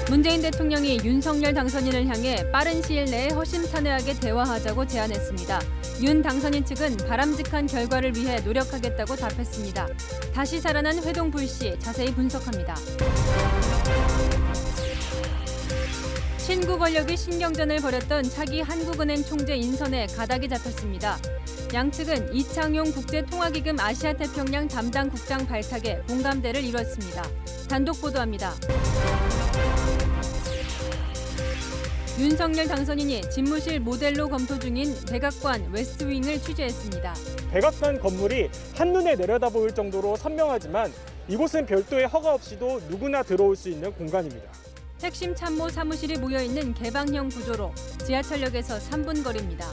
문재인 대통령이 윤석열 당선인을 향해 빠른 시일 내에 허심탄회하게 대화하자고 제안했습니다. 윤 당선인 측은 바람직한 결과를 위해 노력하겠다고 답했습니다. 다시 살아난 회동 불씨 자세히 분석합니다. 신구 권력이 신경전을 벌였던 차기 한국은행 총재 인선에 가닥이 잡혔습니다. 양측은 이창용 국제통화기금 아시아태평양 담당 국장 발탁에 공감대를 이뤘습니다. 단독 보도합니다. 윤석열 당선인이 집무실 모델로 검토 중인 백악관 웨스트윙을 취재했습니다. 백악관 건물이 한눈에 내려다보일 정도로 선명하지만 이곳은 별도의 허가 없이도 누구나 들어올 수 있는 공간입니다. 핵심 참모 사무실이 모여있는 개방형 구조로 지하철역에서 3분 거리입니다.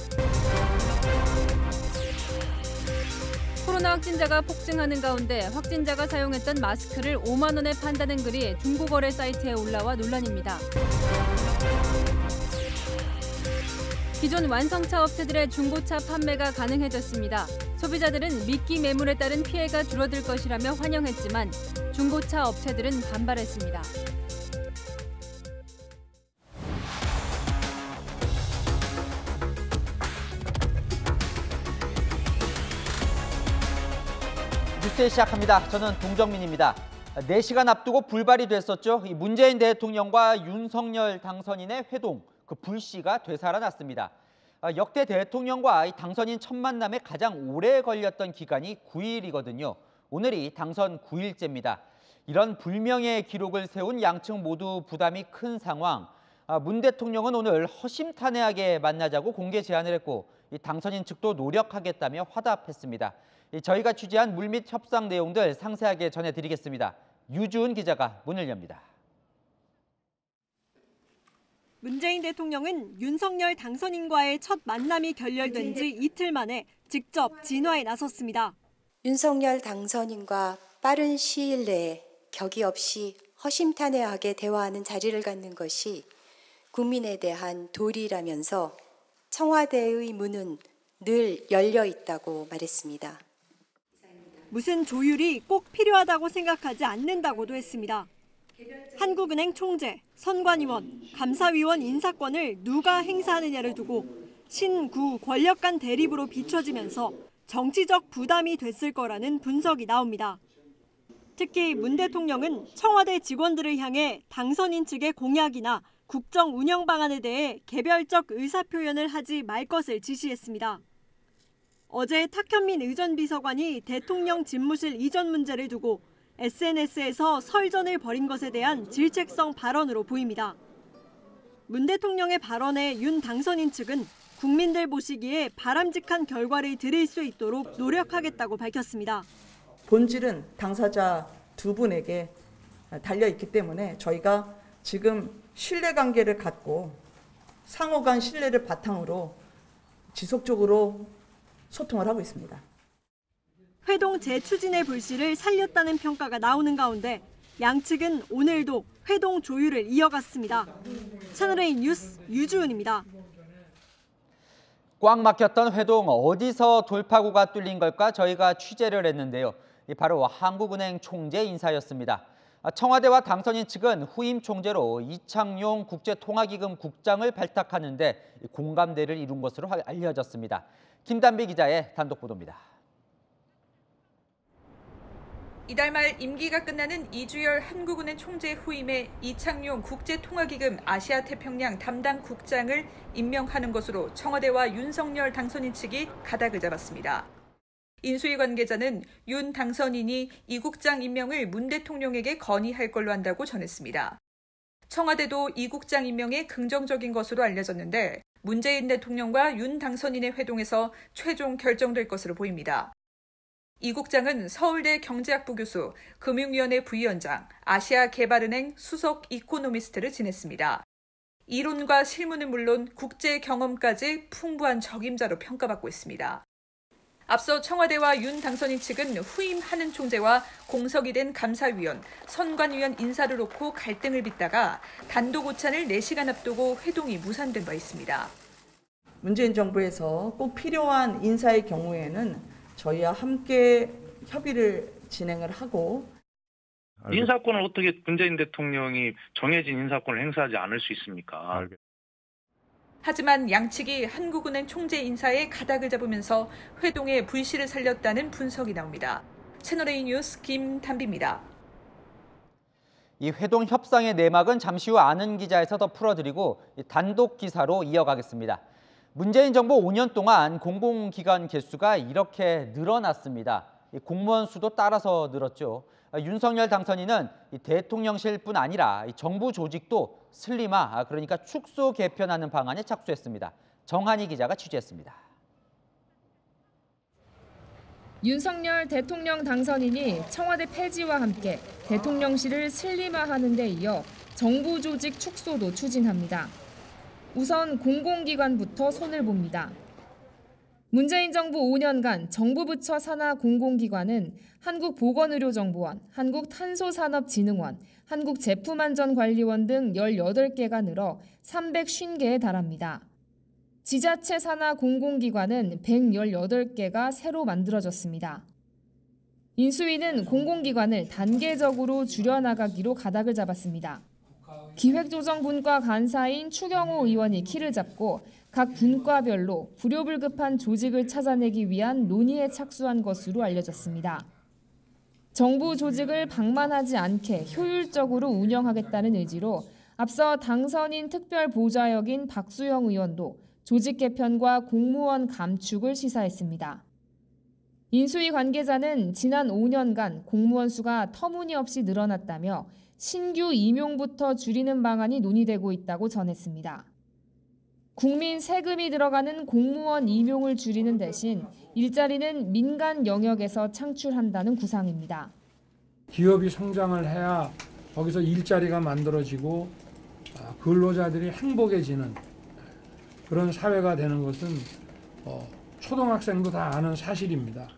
코로나 확진자가 폭증하는 가운데 확진자가 사용했던 마스크를 5만 원에 판다는 글이 중고거래 사이트에 올라와 논란입니다. 기존 완성차 업체들의 중고차 판매가 가능해졌습니다. 소비자들은 미끼 매물에 따른 피해가 줄어들 것이라며 환영했지만 중고차 업체들은 반발했습니다. 뉴스 시작합니다. 저는 동정민입니다. 4시간 앞두고 불발이 됐었죠. 문재인 대통령과 윤석열 당선인의 회동, 그 불씨가 되살아났습니다. 역대 대통령과 당선인 첫 만남에 가장 오래 걸렸던 기간이 9일이거든요. 오늘이 당선 9일째입니다. 이런 불명예의 기록을 세운 양측 모두 부담이 큰 상황. 문 대통령은 오늘 허심탄회하게 만나자고 공개 제안을 했고 당선인 측도 노력하겠다며 화답했습니다. 저희가 취재한 물밑 협상 내용들 상세하게 전해드리겠습니다. 유주은 기자가 문을 엽니다. 문재인 대통령은 윤석열 당선인과의 첫 만남이 결렬된 지 이틀 만에 직접 진화에 나섰습니다. 윤석열 당선인과 빠른 시일 내에 격이 없이 허심탄회하게 대화하는 자리를 갖는 것이 국민에 대한 도리라면서 청와대의 문은 늘 열려 있다고 말했습니다. 무슨 조율이 꼭 필요하다고 생각하지 않는다고도 했습니다. 한국은행 총재, 선관위원, 감사위원 인사권을 누가 행사하느냐를 두고 신구 권력 간 대립으로 비춰지면서 정치적 부담이 됐을 거라는 분석이 나옵니다. 특히 문 대통령은 청와대 직원들을 향해 당선인 측의 공약이나 국정 운영 방안에 대해 개별적 의사표현을 하지 말 것을 지시했습니다. 어제 탁현민 의전비서관이 대통령 집무실 이전 문제를 두고 SNS에서 설전을 벌인 것에 대한 질책성 발언으로 보입니다. 문 대통령의 발언에 윤 당선인 측은 국민들 보시기에 바람직한 결과를 드릴 수 있도록 노력하겠다고 밝혔습니다. 본질은 당사자 두 분에게 달려있기 때문에 저희가 지금 신뢰관계를 갖고 상호 간 신뢰를 바탕으로 지속적으로 소통을 하고 있습니다. 회동 재추진의 불씨를 살렸다는 평가가 나오는 가운데 양측은 오늘도 회동 조율을 이어갔습니다. 채널A 뉴스 유주은입니다. 꽉 막혔던 회동 어디서 돌파구가 뚫린 걸까 저희가 취재를 했는데요. 바로 한국은행 총재 인사였습니다. 청와대와 당선인 측은 후임 총재로 이창용 국제통화기금 국장을 발탁하는데 공감대를 이룬 것으로 알려졌습니다. 김단비 기자의 단독 보도입니다. 이달 말 임기가 끝나는 이주열 한국은행 총재 후임에 이창용 국제통화기금 아시아태평양 담당 국장을 임명하는 것으로 청와대와 윤석열 당선인 측이 가닥을 잡았습니다. 인수위 관계자는 윤 당선인이 이 국장 임명을 문 대통령에게 건의할 걸로 한다고 전했습니다. 청와대도 이 국장 임명에 긍정적인 것으로 알려졌는데 문재인 대통령과 윤 당선인의 회동에서 최종 결정될 것으로 보입니다. 이 국장은 서울대 경제학부 교수, 금융위원회 부위원장, 아시아개발은행 수석 이코노미스트를 지냈습니다. 이론과 실무는 물론 국제 경험까지 풍부한 적임자로 평가받고 있습니다. 앞서 청와대와 윤 당선인 측은 후임 한은 총재와 공석이 된 감사위원, 선관위원 인사를 놓고 갈등을 빚다가 단독 오찬을 4시간 앞두고 회동이 무산된 바 있습니다. 문재인 정부에서 꼭 필요한 인사의 경우에는 저희와 함께 협의를 진행을 하고 인사권을 어떻게 문재인 대통령이 정해진 인사권을 행사하지 않을 수 있습니까? 하지만 양측이 한국은행 총재 인사에 가닥을 잡으면서 회동의 불씨를 살렸다는 분석이 나옵니다. 채널A 뉴스 김담비입니다. 이 회동 협상의 내막은 잠시 후 아는 기자에서 더 풀어드리고 단독 기사로 이어가겠습니다. 문재인 정부 5년 동안 공공기관 개수가 이렇게 늘어났습니다. 공무원 수도 따라서 늘었죠. 윤석열 당선인은 대통령실뿐 아니라 정부 조직도 슬림화, 그러니까 축소 개편하는 방안에 착수했습니다. 정한희 기자가 취재했습니다. 윤석열 대통령 당선인이 청와대 폐지와 함께 대통령실을 슬림화하는 데 이어 정부 조직 축소도 추진합니다. 우선 공공기관부터 손을 봅니다. 문재인 정부 5년간 정부 부처 산하 공공기관은 한국보건의료정보원, 한국탄소산업진흥원, 한국제품안전관리원 등 18개가 늘어 350개에 달합니다. 지자체 산하 공공기관은 118개가 새로 만들어졌습니다. 인수위는 공공기관을 단계적으로 줄여나가기로 가닥을 잡았습니다. 기획조정분과 간사인 추경호 의원이 키를 잡고 각 분과별로 불효불급한 조직을 찾아내기 위한 논의에 착수한 것으로 알려졌습니다. 정부 조직을 방만하지 않게 효율적으로 운영하겠다는 의지로 앞서 당선인 특별보좌역인 박수영 의원도 조직 개편과 공무원 감축을 시사했습니다. 인수위 관계자는 지난 5년간 공무원 수가 터무니없이 늘어났다며 신규 임용부터 줄이는 방안이 논의되고 있다고 전했습니다. 국민 세금이 들어가는 공무원 임용을 줄이는 대신 일자리는 민간 영역에서 창출한다는 구상입니다. 기업이 성장을 해야 거기서 일자리가 만들어지고 근로자들이 행복해지는 그런 사회가 되는 것은 초등학생도 다 아는 사실입니다.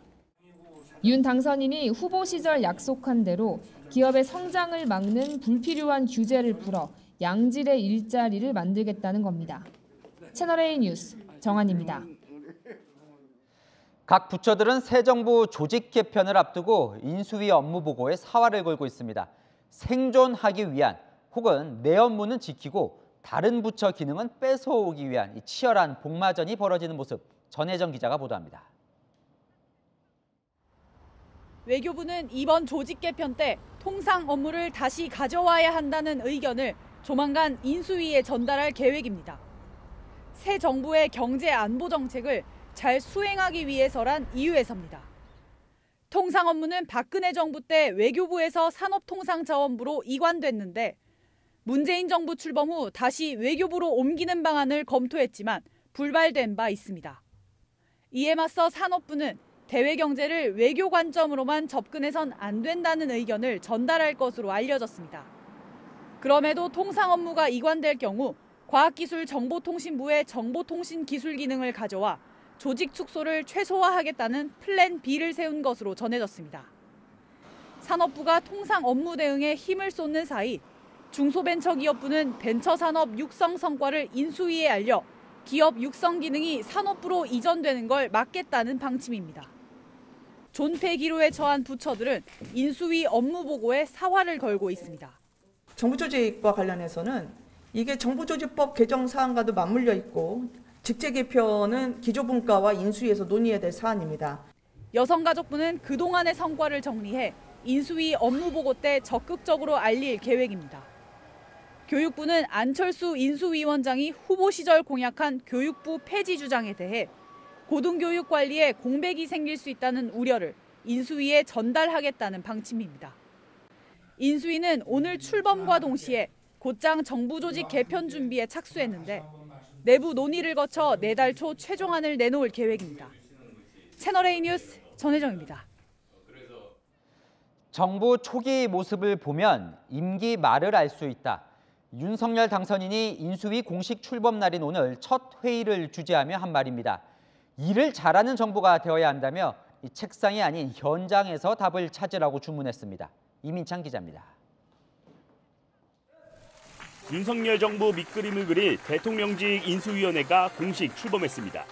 윤 당선인이 후보 시절 약속한 대로 기업의 성장을 막는 불필요한 규제를 풀어 양질의 일자리를 만들겠다는 겁니다. 채널A 뉴스 정한입니다. 각 부처들은 새 정부 조직 개편을 앞두고 인수위 업무 보고에 사활을 걸고 있습니다. 생존하기 위한 혹은 내 업무는 지키고 다른 부처 기능은 뺏어오기 위한 치열한 복마전이 벌어지는 모습, 전혜정 기자가 보도합니다. 외교부는 이번 조직 개편 때 통상 업무를 다시 가져와야 한다는 의견을 조만간 인수위에 전달할 계획입니다. 새 정부의 경제 안보 정책을 잘 수행하기 위해서란 이유에서입니다. 통상 업무는 박근혜 정부 때 외교부에서 산업통상자원부로 이관됐는데 문재인 정부 출범 후 다시 외교부로 옮기는 방안을 검토했지만 불발된 바 있습니다. 이에 맞서 산업부는 대외 경제를 외교 관점으로만 접근해선 안 된다는 의견을 전달할 것으로 알려졌습니다. 그럼에도 통상 업무가 이관될 경우 과학기술정보통신부의 정보통신기술 기능을 가져와 조직 축소를 최소화하겠다는 플랜 B를 세운 것으로 전해졌습니다. 산업부가 통상 업무 대응에 힘을 쏟는 사이 중소벤처기업부는 벤처산업 육성 성과를 인수위에 알려 기업 육성 기능이 산업부로 이전되는 걸 막겠다는 방침입니다. 존폐 기로에 처한 부처들은 인수위 업무 보고에 사활을 걸고 있습니다. 정부 조직과 관련해서는 이게 정부조직법 개정 사안과도 맞물려 있고 직제 개편은 기조분과와 인수위에서 논의해야 될 사안입니다. 여성가족부는 그동안의 성과를 정리해 인수위 업무 보고 때 적극적으로 알릴 계획입니다. 교육부는 안철수 인수위원장이 후보 시절 공약한 교육부 폐지 주장에 대해 고등교육 관리에 공백이 생길 수 있다는 우려를 인수위에 전달하겠다는 방침입니다. 인수위는 오늘 출범과 동시에 곧장 정부 조직 개편 준비에 착수했는데 내부 논의를 거쳐 내달 초 최종안을 내놓을 계획입니다. 채널A 뉴스 전혜정입니다. 정부 초기 모습을 보면 임기 말을 알 수 있다. 윤석열 당선인이 인수위 공식 출범 날인 오늘 첫 회의를 주재하며 한 말입니다. 일을 잘하는 정부가 되어야 한다며 이 책상이 아닌 현장에서 답을 찾으라고 주문했습니다. 이민창 기자입니다. 윤석열 정부 밑그림을 그릴 대통령직 인수위원회가 공식 출범했습니다.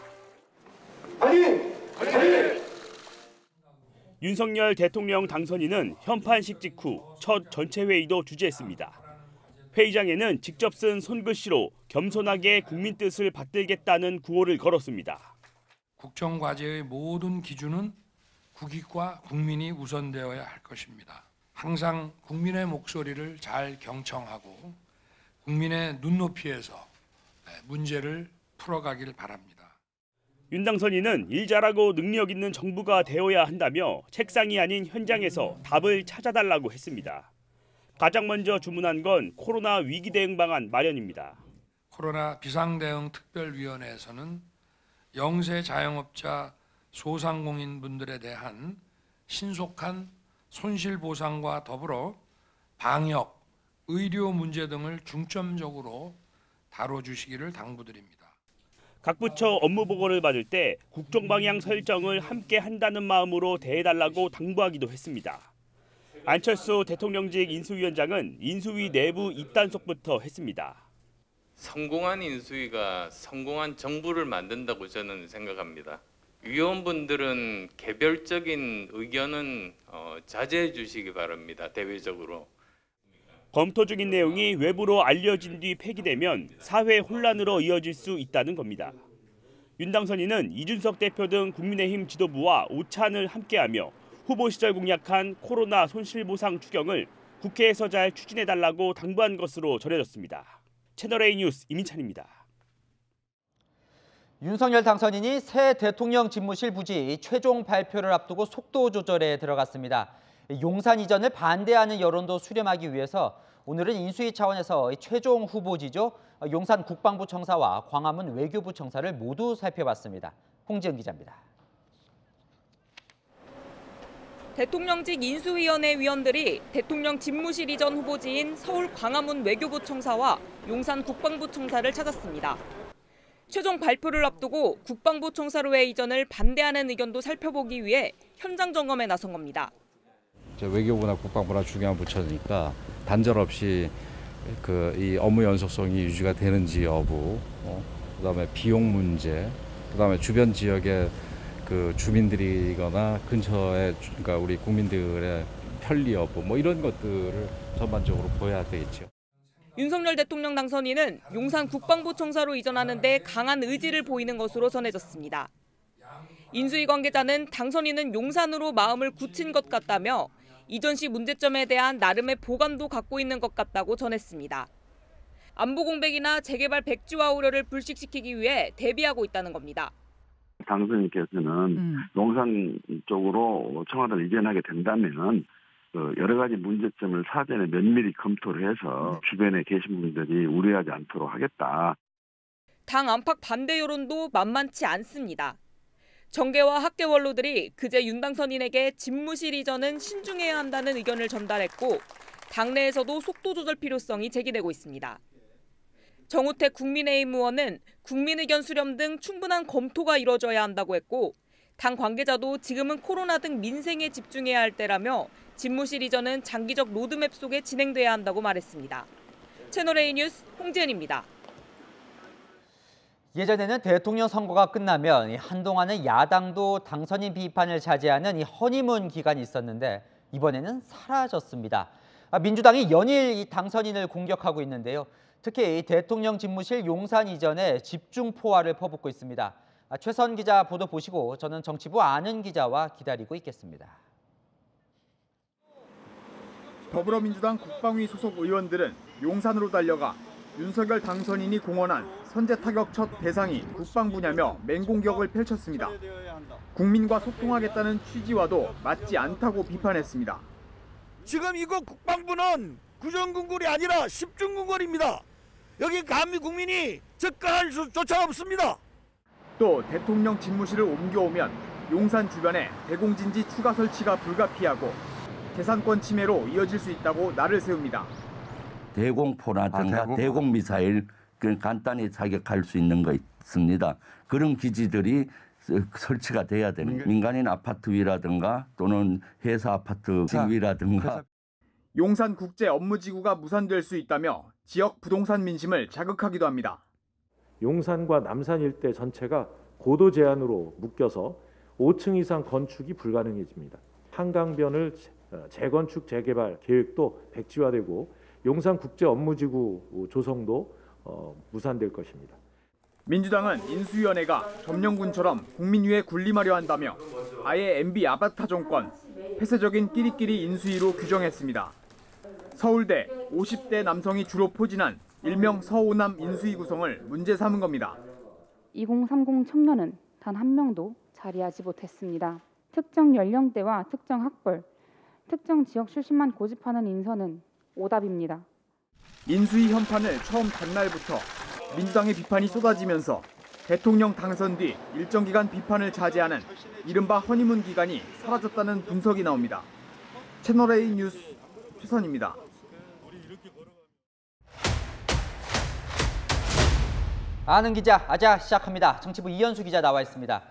윤석열 대통령 당선인은 현판식 직후 첫 전체 회의도 주재했습니다. 회의장에는 직접 쓴 손글씨로 겸손하게 국민 뜻을 받들겠다는 구호를 걸었습니다. 국정과제의 모든 기준은 국익과 국민이 우선되어야 할 것입니다. 항상 국민의 목소리를 잘 경청하고 국민의 눈높이에서 문제를 풀어가길 바랍니다. 윤 당선인은 일 잘하고 능력 있는 정부가 되어야 한다며 책상이 아닌 현장에서 답을 찾아달라고 했습니다. 가장 먼저 주문한 건 코로나 위기 대응 방안 마련입니다. 코로나 비상대응 특별위원회에서는 영세 자영업자 소상공인분들에 대한 신속한 손실보상과 더불어 방역, 의료 문제 등을 중점적으로 다뤄주시기를 당부드립니다. 각 부처 업무 보고를 받을 때 국정 방향 설정을 함께 한다는 마음으로 대해달라고 당부하기도 했습니다. 안철수 대통령직 인수위원장은 인수위 내부 입단속부터 했습니다. 성공한 인수위가 성공한 정부를 만든다고 저는 생각합니다. 위원분들은 개별적인 의견은 자제해 주시기 바랍니다. 대외적으로. 검토 중인 내용이 외부로 알려진 뒤 폐기되면 사회 혼란으로 이어질 수 있다는 겁니다. 윤 당선인은 이준석 대표 등 국민의힘 지도부와 오찬을 함께하며 후보 시절 공약한 코로나 손실보상 추경을 국회에서 잘 추진해달라고 당부한 것으로 전해졌습니다. 채널A 뉴스 이민찬입니다. 윤석열 당선인이 새 대통령 집무실 부지 최종 발표를 앞두고 속도 조절에 들어갔습니다. 용산 이전을 반대하는 여론도 수렴하기 위해서 오늘은 인수위 차원에서 최종 후보지죠. 용산 국방부 청사와 광화문 외교부 청사를 모두 살펴봤습니다. 홍지은 기자입니다. 대통령직 인수위원회 위원들이 대통령 집무실 이전 후보지인 서울 광화문 외교부 청사와 용산 국방부 청사를 찾았습니다. 최종 발표를 앞두고 국방부 청사로의 이전을 반대하는 의견도 살펴보기 위해 현장 점검에 나선 겁니다. 외교부나 국방부나 중요한 부처니까 단절 없이 이 업무 연속성이 유지가 되는지 여부, 그다음에 비용 문제, 그다음에 주변 지역의 주민들이거나 근처에 그러니까 우리 국민들의 편리 여부 이런 것들을 전반적으로 보여야 되겠죠. 윤석열 대통령 당선인은 용산 국방부 청사로 이전하는 데 강한 의지를 보이는 것으로 전해졌습니다. 인수위 관계자는 당선인은 용산으로 마음을 굳힌 것 같다며 이전 시 문제점에 대한 나름의 보관도 갖고 있는 것 같다고 전했습니다. 안보 공백이나 재개발 백지화 우려를 불식시키기 위해 대비하고 있다는 겁니다. 당선인께서는 용산 쪽으로 청와대를 이전하게 된다면 여러 가지 문제점을 사전에 면밀히 검토를 해서 주변에 계신 분들이 우려하지 않도록 하겠다. 당 안팎 반대 여론도 만만치 않습니다. 정계와 학계 원로들이 그제 윤 당선인에게 집무실 이전은 신중해야 한다는 의견을 전달했고 당내에서도 속도 조절 필요성이 제기되고 있습니다. 정우택 국민의힘 의원은 국민 의견 수렴 등 충분한 검토가 이뤄져야 한다고 했고 당 관계자도 지금은 코로나 등 민생에 집중해야 할 때라며 집무실 이전은 장기적 로드맵 속에 진행돼야 한다고 말했습니다. 채널A 뉴스 홍지은입니다. 예전에는 대통령 선거가 끝나면 한동안은 야당도 당선인 비판을 자제하는 허니문 기간이 있었는데 이번에는 사라졌습니다. 민주당이 연일 이 당선인을 공격하고 있는데요. 특히 대통령 집무실 용산 이전에 집중 포화를 퍼붓고 있습니다. 최선 기자 보도 보시고 저는 정치부 아는 기자와 기다리고 있겠습니다. 더불어민주당 국방위 소속 의원들은 용산으로 달려가 윤석열 당선인이 공언한 선제 타격 첫 대상이 국방부냐며 맹공격을 펼쳤습니다. 국민과 소통하겠다는 취지와도 맞지 않다고 비판했습니다. 지금 이곳 국방부는 구정궁궐이 아니라 십중궁궐입니다. 여기 감히 국민이 접근할 수조차 없습니다. 또 대통령 집무실을 옮겨오면 용산 주변에 대공진지 추가 설치가 불가피하고 재산권 침해로 이어질 수 있다고 날을 세웁니다. 대공포라든가 대공미사일 간단히 자격할 수 있는 거 있습니다. 그런 기지들이 설치가 돼야 되는 민간인 아파트 위라든가 또는 회사 아파트 위라든가. 용산 국제 업무지구가 무산될 수 있다며 지역 부동산 민심을 자극하기도 합니다. 용산과 남산 일대 전체가 고도 제한으로 묶여서 5층 이상 건축이 불가능해집니다. 한강변을 재건축 재개발 계획도 백지화되고 용산국제업무지구 조성도 무산될 것입니다. 민주당은 인수위원회가 점령군처럼 국민위에 군림하려 한다며 아예 MB 아바타 정권, 폐쇄적인 끼리끼리 인수위로 규정했습니다. 서울대 50대 남성이 주로 포진한 일명 서오남 인수위 구성을 문제 삼은 겁니다. 2030 청년은 단 한 명도 자리하지 못했습니다. 특정 연령대와 특정 학벌, 특정 지역 출신만 고집하는 인선은 오답입니다. 인수위 현판을 처음 단 날부터 민주당의 비판이 쏟아지면서 대통령 당선 뒤 일정 기간 비판을 자제하는 이른바 허니문 기간이 사라졌다는 분석이 나옵니다. 채널A 뉴스 최선입니다. 아는 기자 아자 시작합니다. 정치부 이현수 기자 나와 있습니다.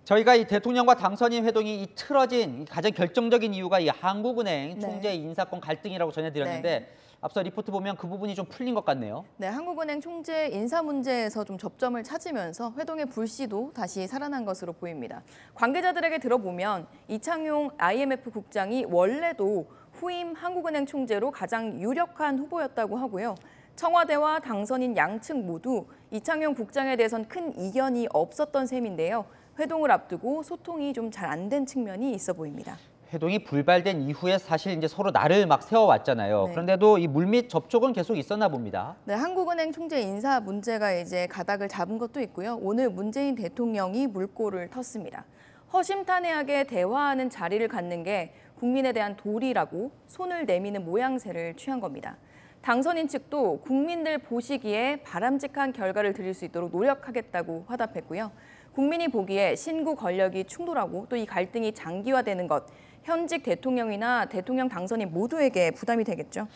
저희가 이 대통령과 당선인 회동이 틀어진 가장 결정적인 이유가 이 한국은행 총재 인사권 갈등이라고 전해드렸는데 앞서 리포트 보면 그 부분이 좀 풀린 것 같네요. 네, 한국은행 총재 인사 문제에서 좀 접점을 찾으면서 회동의 불씨도 다시 살아난 것으로 보입니다. 관계자들에게 들어보면 이창용 IMF 국장이 원래도 후임 한국은행 총재로 가장 유력한 후보였다고 하고요. 청와대와 당선인 양측 모두 이창용 국장에 대해선 큰 이견이 없었던 셈인데요. 회동을 앞두고 소통이 좀 잘 안 된 측면이 있어 보입니다. 회동이 불발된 이후에 사실 이제 서로 날을 막 세워왔잖아요. 그런데도 이 물밑 접촉은 계속 있었나 봅니다. 네, 한국은행 총재 인사 문제가 이제 가닥을 잡은 것도 있고요. 오늘 문재인 대통령이 물꼬를 텄습니다. 허심탄회하게 대화하는 자리를 갖는 게 국민에 대한 도리라고 손을 내미는 모양새를 취한 겁니다. 당선인 측도 국민들 보시기에 바람직한 결과를 드릴 수 있도록 노력하겠다고 화답했고요. 국민이 보기에 신구 권력이 충돌하고 또 이 갈등이 장기화되는 것, 현직 대통령이나 대통령 당선인 모두에게 부담이 되겠죠.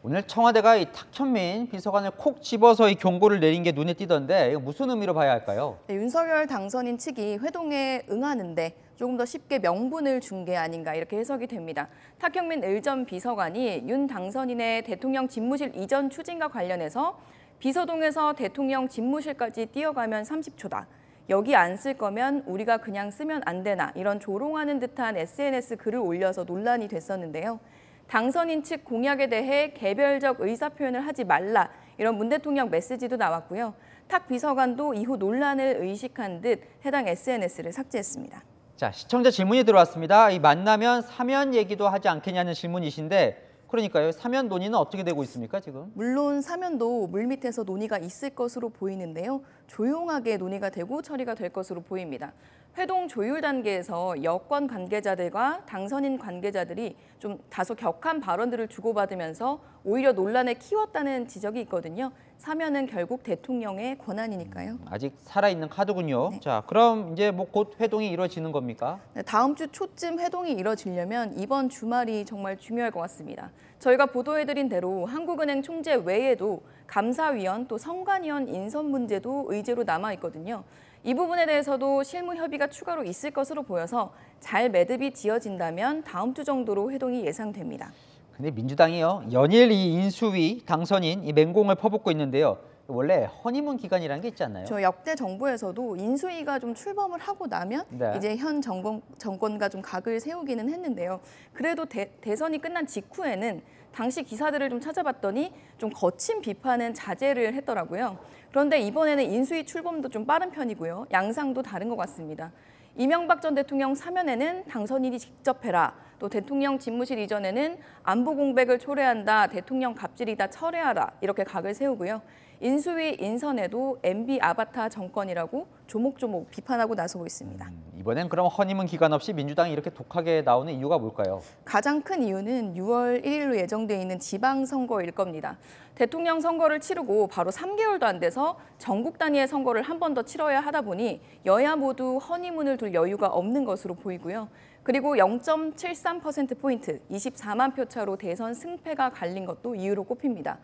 오늘 청와대가 이 탁현민 비서관을 콕 집어서 이 경고를 내린 게 눈에 띄던데 이거 무슨 의미로 봐야 할까요? 네, 윤석열 당선인 측이 회동에 응하는데 조금 더 쉽게 명분을 준 게 아닌가 이렇게 해석이 됩니다. 탁현민 을 전 비서관이 윤 당선인의 대통령 집무실 이전 추진과 관련해서 비서동에서 대통령 집무실까지 뛰어가면 30초다. 여기 안 쓸 거면 우리가 그냥 쓰면 안 되나 이런 조롱하는 듯한 SNS 글을 올려서 논란이 됐었는데요. 당선인 측 공약에 대해 개별적 의사표현을 하지 말라 이런 문 대통령 메시지도 나왔고요. 탁 비서관도 이후 논란을 의식한 듯 해당 SNS를 삭제했습니다. 자, 시청자 질문이 들어왔습니다. 이 만나면 사면 얘기도 하지 않겠냐는 질문이신데 그러니까요. 사면 논의는 어떻게 되고 있습니까, 지금? 물론 사면도 물밑에서 논의가 있을 것으로 보이는데요. 조용하게 논의가 되고 처리가 될 것으로 보입니다. 회동 조율 단계에서 여권 관계자들과 당선인 관계자들이 좀 다소 격한 발언들을 주고받으면서 오히려 논란을 키웠다는 지적이 있거든요. 사면은 결국 대통령의 권한이니까요. 아직 살아있는 카드군요. 네. 자, 그럼 이제 뭐 곧 회동이 이루어지는 겁니까? 네, 다음 주 초쯤 회동이 이루어지려면 이번 주말이 정말 중요할 것 같습니다. 저희가 보도해드린 대로 한국은행 총재 외에도 감사위원 또 선관위원 인선 문제도 의제로 남아있거든요. 이 부분에 대해서도 실무 협의가 추가로 있을 것으로 보여서 잘 매듭이 지어진다면 다음 주 정도로 회동이 예상됩니다. 근데 민주당이요. 연일 이 인수위 당선인 이 맹공을 퍼붓고 있는데요. 원래 허니문 기간이라는 게 있지 않나요? 저 역대 정부에서도 인수위가 좀 출범을 하고 나면 이제 현 정권과 좀 각을 세우기는 했는데요. 그래도 대선이 끝난 직후에는 당시 기사들을 좀 찾아봤더니 좀 거친 비판은 자제를 했더라고요. 그런데 이번에는 인수위 출범도 좀 빠른 편이고요. 양상도 다른 것 같습니다. 이명박 전 대통령 사면에는 당선인이 직접 해라. 또 대통령 집무실 이전에는 안보 공백을 초래한다. 대통령 갑질이다. 철회하라. 이렇게 각을 세우고요. 인수위 인선에도 MB 아바타 정권이라고 조목조목 비판하고 나서고 있습니다. 이번엔 그럼 허니문 기간 없이 민주당이 이렇게 독하게 나오는 이유가 뭘까요? 가장 큰 이유는 6월 1일로 예정돼 있는 지방선거일 겁니다. 대통령 선거를 치르고 바로 3개월도 안 돼서 전국 단위의 선거를 한 번 더 치러야 하다 보니 여야 모두 허니문을 둘 여유가 없는 것으로 보이고요. 그리고 0.73%포인트, 24만 표 차로 대선 승패가 갈린 것도 이유로 꼽힙니다.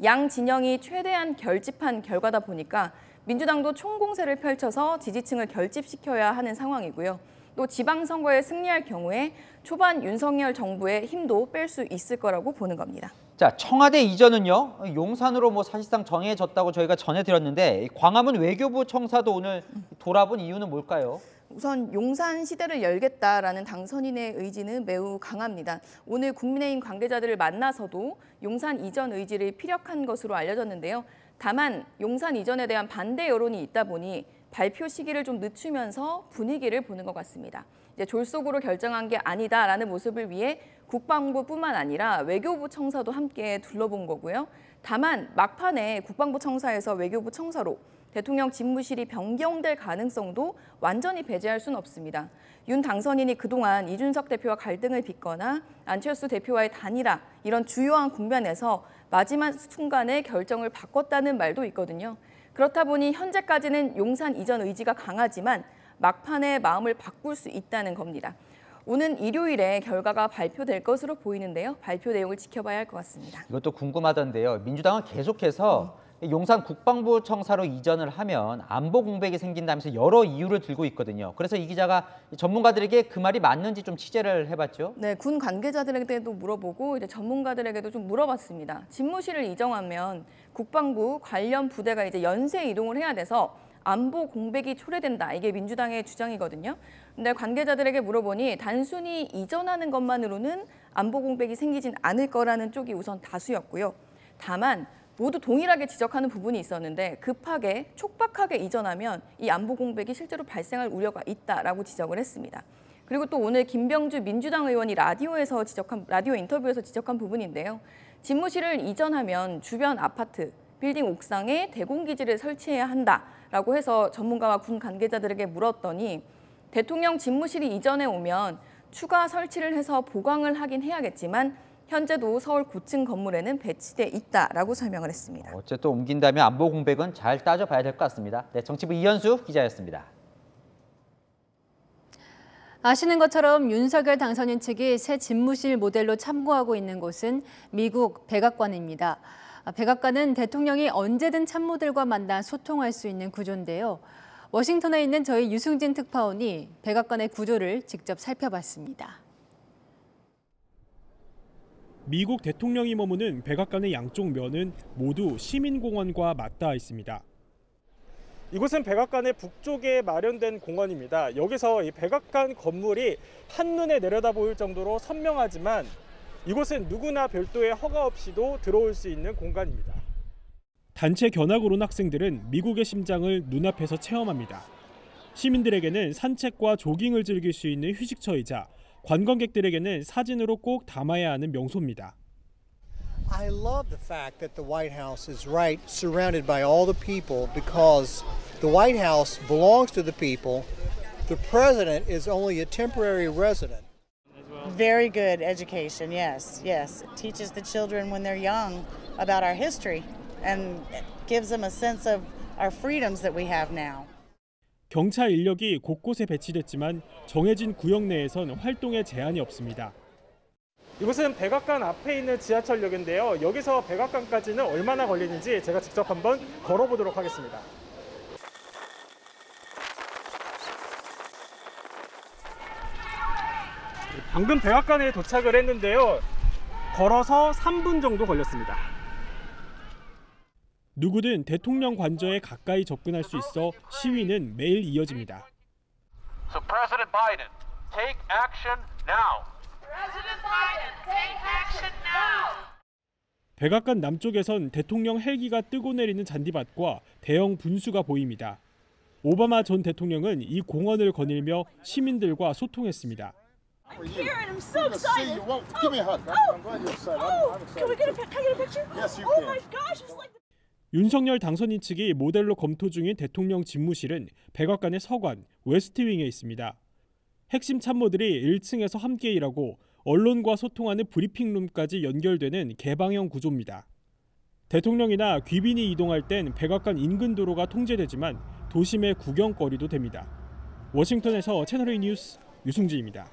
양 진영이 최대한 결집한 결과다 보니까 민주당도 총공세를 펼쳐서 지지층을 결집시켜야 하는 상황이고요. 또 지방선거에 승리할 경우에 초반 윤석열 정부의 힘도 뺄 수 있을 거라고 보는 겁니다. 자, 청와대 이전은요. 용산으로 뭐 사실상 정해졌다고 저희가 전해드렸는데 광화문 외교부 청사도 오늘 돌아본 이유는 뭘까요? 우선 용산 시대를 열겠다라는 당선인의 의지는 매우 강합니다. 오늘 국민의힘 관계자들을 만나서도 용산 이전 의지를 피력한 것으로 알려졌는데요. 다만 용산 이전에 대한 반대 여론이 있다 보니 발표 시기를 좀 늦추면서 분위기를 보는 것 같습니다. 이제 졸속으로 결정한 게 아니다라는 모습을 위해 국방부뿐만 아니라 외교부 청사도 함께 둘러본 거고요. 다만 막판에 국방부 청사에서 외교부 청사로 대통령 집무실이 변경될 가능성도 완전히 배제할 수는 없습니다. 윤 당선인이 그동안 이준석 대표와 갈등을 빚거나 안철수 대표와의 단일화 이런 주요한 국면에서 마지막 순간에 결정을 바꿨다는 말도 있거든요. 그렇다 보니 현재까지는 용산 이전 의지가 강하지만 막판에 마음을 바꿀 수 있다는 겁니다. 오는 일요일에 결과가 발표될 것으로 보이는데요. 발표 내용을 지켜봐야 할 것 같습니다. 이것도 궁금하던데요. 민주당은 계속해서 용산 국방부 청사로 이전을 하면 안보 공백이 생긴다면서 여러 이유를 들고 있거든요. 그래서 이 기자가 전문가들에게 그 말이 맞는지 좀 취재를 해봤죠. 네, 군 관계자들에게도 물어보고 이제 전문가들에게도 좀 물어봤습니다. 집무실을 이전하면 국방부 관련 부대가 이제 연쇄 이동을 해야 돼서 안보 공백이 초래된다. 이게 민주당의 주장이거든요. 근데 관계자들에게 물어보니 단순히 이전하는 것만으로는 안보 공백이 생기진 않을 거라는 쪽이 우선 다수였고요. 다만 모두 동일하게 지적하는 부분이 있었는데 급하게 촉박하게 이전하면 이 안보 공백이 실제로 발생할 우려가 있다라고 지적을 했습니다. 그리고 또 오늘 김병주 민주당 의원이 라디오 인터뷰에서 지적한 부분인데요. 집무실을 이전하면 주변 아파트, 빌딩 옥상에 대공기지를 설치해야 한다라고 해서 전문가와 군 관계자들에게 물었더니 대통령 집무실이 이전에 오면 추가 설치를 해서 보강을 하긴 해야겠지만 현재도 서울 고층 건물에는 배치돼 있다라고 설명을 했습니다. 어쨌든 옮긴다면 안보 공백은 잘 따져봐야 될 것 같습니다. 네, 정치부 이현수 기자였습니다. 아시는 것처럼 윤석열 당선인 측이 새 집무실 모델로 참고하고 있는 곳은 미국 백악관입니다. 백악관은 대통령이 언제든 참모들과 만나 소통할 수 있는 구조인데요. 워싱턴에 있는 저희 유승진 특파원이 백악관의 구조를 직접 살펴봤습니다. 미국 대통령이 머무는 백악관의 양쪽 면은 모두 시민공원과 맞닿아 있습니다. 이곳은 백악관의 북쪽에 마련된 공원입니다. 여기서 이 백악관 건물이 한눈에 내려다 보일 정도로 선명하지만 이곳은 누구나 별도의 허가 없이도 들어올 수 있는 공간입니다. 단체 견학 온 학생들은 미국의 심장을 눈앞에서 체험합니다. 시민들에게는 산책과 조깅을 즐길 수 있는 휴식처이자 관광객들에게는 사진으로 꼭 담아야 하는 명소입니다. I love the fact that the White House is right surrounded by all the people because the White House belongs to the people. The president is only a temporary resident. Very good education, yes, yes. It teaches the children when they're young about our history and gives them a sense of our freedoms that we have now. 경찰 인력이 곳곳에 배치됐지만 정해진 구역 내에선 활동에 제한이 없습니다. 이곳은 백악관 앞에 있는 지하철역인데요. 여기서 백악관까지는 얼마나 걸리는지 제가 직접 한번 걸어보도록 하겠습니다. 방금 백악관에 도착을 했는데요. 걸어서 3분 정도 걸렸습니다. 누구든 대통령 관저에 가까이 접근할 수 있어 시위는 매일 이어집니다. So President Biden, take action now. President Biden, take action now. 백악관 남쪽에선 대통령 헬기가 뜨고 내리는 잔디밭과 대형 분수가 보입니다. 오바마 전 대통령은 이 공원을 거닐며 시민들과 소통했습니다. I'm here and I'm so excited. Give me a hug. I'm glad you're excited. I'm excited. Can we get a picture? Yes, you Oh can. my gosh, it's like 윤석열 당선인 측이 모델로 검토 중인 대통령 집무실은 백악관의 서관 웨스트윙에 있습니다. 핵심 참모들이 1층에서 함께 일하고 언론과 소통하는 브리핑룸까지 연결되는 개방형 구조입니다. 대통령이나 귀빈이 이동할 땐 백악관 인근 도로가 통제되지만 도심의 구경거리도 됩니다. 워싱턴에서 채널A 뉴스 유승지입니다.